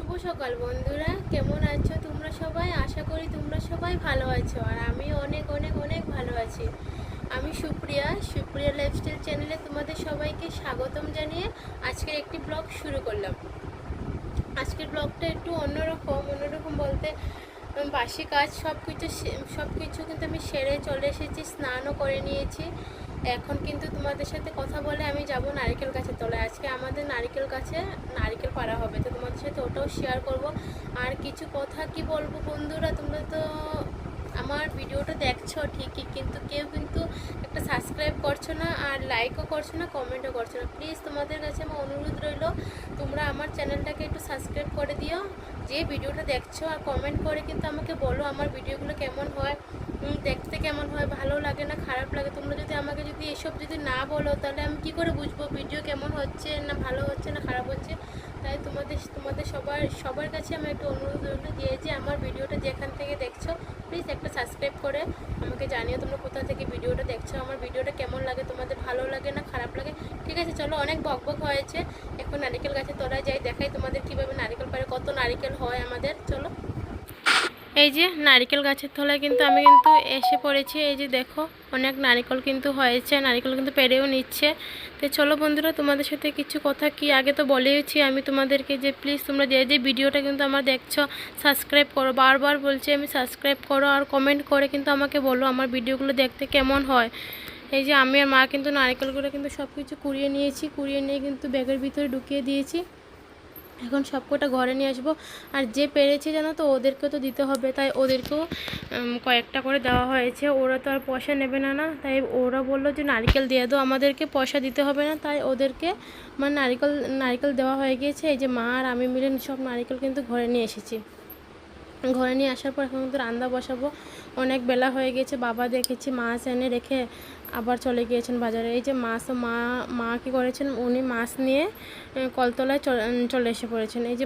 শুভ সকাল বন্ধুরা, কেমন আছো তোমরা সবাই? আশা করি তোমরা সবাই ভালো আছো, আর আমি অনেক অনেক অনেক ভালো আছি। আমি সুপ্রিয়া লাইফস্টাইল চ্যানেলে তোমাদের সবাইকে স্বাগতম জানিয়ে আজকের একটি ব্লগ শুরু করলাম। আজকের ব্লগটা একটু অন্যরকম বলতে বাসি কাজ সব কিছু কিন্তু আমি সেরে চলে এসেছি, স্নানও করে নিয়েছি। এখন কিন্তু তোমাদের সাথে কথা বলে আমি যাব নারকেল গাছের তলায়। আজকে আমাদের নারকেল গাছে নারকেল পাড়া হবে, তো তোমাদের সাথে ওটাও শেয়ার করব। আর কিছু কথা কি বলবো বন্ধুরা, তোমরা তো আমার ভিডিওটা দেখছো ঠিকই, কিন্তু কেউ কিন্তু একটা সাবস্ক্রাইব করছো না, আর লাইকও করছো না, কমেন্টও করছো না। প্লিজ তোমাদের কাছে আমার অনুরোধ রইল, তোমরা আমার চ্যানেলটাকে একটু সাবস্ক্রাইব করে দিও। যে ভিডিওটা দেখছো আর কমেন্ট করে কিন্তু আমাকে বলো আমার ভিডিওগুলো কেমন হয়, দেখতে কেমন হয়, ভালো লাগে না খারাপ লাগে। তোমরা যদি আমাকে এসব না বলো, তাহলে আমি কি করে বুঝবো ভিডিও কেমন হচ্ছে, না ভালো হচ্ছে না খারাপ হচ্ছে। তাই তোমাদের সবার কাছে আমার একটু অনুরোধ রইল, যে আমার ভিডিওটা যেখান থেকে দেখছো প্লিজ একটা সাবস্ক্রাইব করে আমাকে জানিও তোমরা কোথা থেকে ভিডিওটা দেখছো, আমার ভিডিওটা কেমন লাগে, তোমাদের ভালো লাগে না খারাপ লাগে। ঠিক আছে, চলো অনেক বকবক হয়েছে, এখন নারকেল গাছের তলায় যাই, দেখাই তোমাদের কীভাবে নারকেল পারে, কত নারকেল হয় আমাদের। চলো, এই যে নারকেল গাছের তলায় কিন্তু আমি এসে পড়েছি। এই যে দেখো, অনেক নারকেল কিন্তু হয়েছে, নারকেল কিন্তু পেরেও নিচ্ছে। তো চলো বন্ধুরা, তোমাদের সাথে কিছু কথা কি আগে তো বলেইছি আমি তোমাদেরকে, যে প্লিজ তোমরা যে ভিডিওটা কিন্তু আমার দেখছো সাবস্ক্রাইব করো। বারবার বলছি আমি, সাবস্ক্রাইব করো আর কমেন্ট করে কিন্তু আমাকে বলো আমার ভিডিওগুলো দেখতে কেমন হয়। এই যে আমি আর মা কিন্তু নারকেলগুলো কিন্তু সব কিছু কুড়িয়ে নিয়ে কিন্তু ব্যাগের ভিতরে ঢুকিয়ে দিয়েছি। এখন সবকটা ঘরে নিয়ে আসবো, আর যে পেরেছে জানো তো ওদেরকেও তো দিতে হবে, তাই ওদেরকেও কয়েকটা করে দেওয়া হয়েছে। ওরা তো আর পয়সা নেবে না, তাই ওরা বললো যে নারকেল দিয়ে দাও, আমাদেরকে পয়সা দিতে হবে না, তাই ওদেরকে মানে নারকেল দেওয়া হয়ে গিয়েছে। এই যে মা আর আমি মিলে সব নারকেল কিন্তু ঘরে নিয়ে এসেছি। ঘরে নিয়ে আসার পর এখন কিন্তু রান্না বসাবো। অনেক বেলা হয়ে গেছে, বাবা দেখেছি মাছ এনে রেখে আবার চলে গিয়েছেন বাজারে। এই যে মা কী করেছেন, উনি মাছ নিয়ে কলতলায় চলে এসে পড়েছেন। এই যে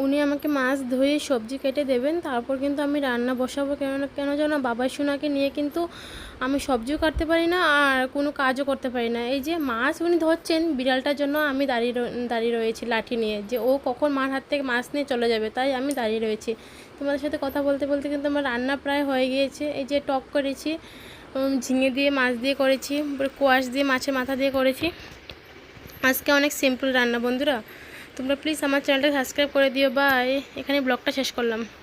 উনি আমাকে মাছ ধুয়ে সবজি কেটে দেবেন, তারপর কিন্তু আমি রান্না বসাবো। কেন যেন বাবার সোনাকে নিয়ে কিন্তু আমি সবজিও কাটতে পারি না আর কোনো কাজও করতে পারি না। এই যে মাছ উনি ধরছেন বিড়ালটার জন্য, আমি দাঁড়িয়ে রয়েছি লাঠি নিয়ে, যে ও কখন মার হাত থেকে মাছ নিয়ে চলে যাবে, তাই আমি দাঁড়িয়ে রয়েছি। তোমাদের সাথে কথা বলতে বলতে কিন্তু আমার রান্না প্রায় হয়ে গিয়েছে। এই যে টক করেছি, ঝিঙে দিয়ে মাছ দিয়ে করেছি, কোয়াশ দিয়ে মাছের মাথা দিয়ে করেছি। আজকে অনেক সিম্পল রান্না বন্ধুরা, তোমরা প্লিজ আমার চ্যানেলটা সাবস্ক্রাইব করে দিও। বাই, এখানে ব্লগটা শেষ করলাম।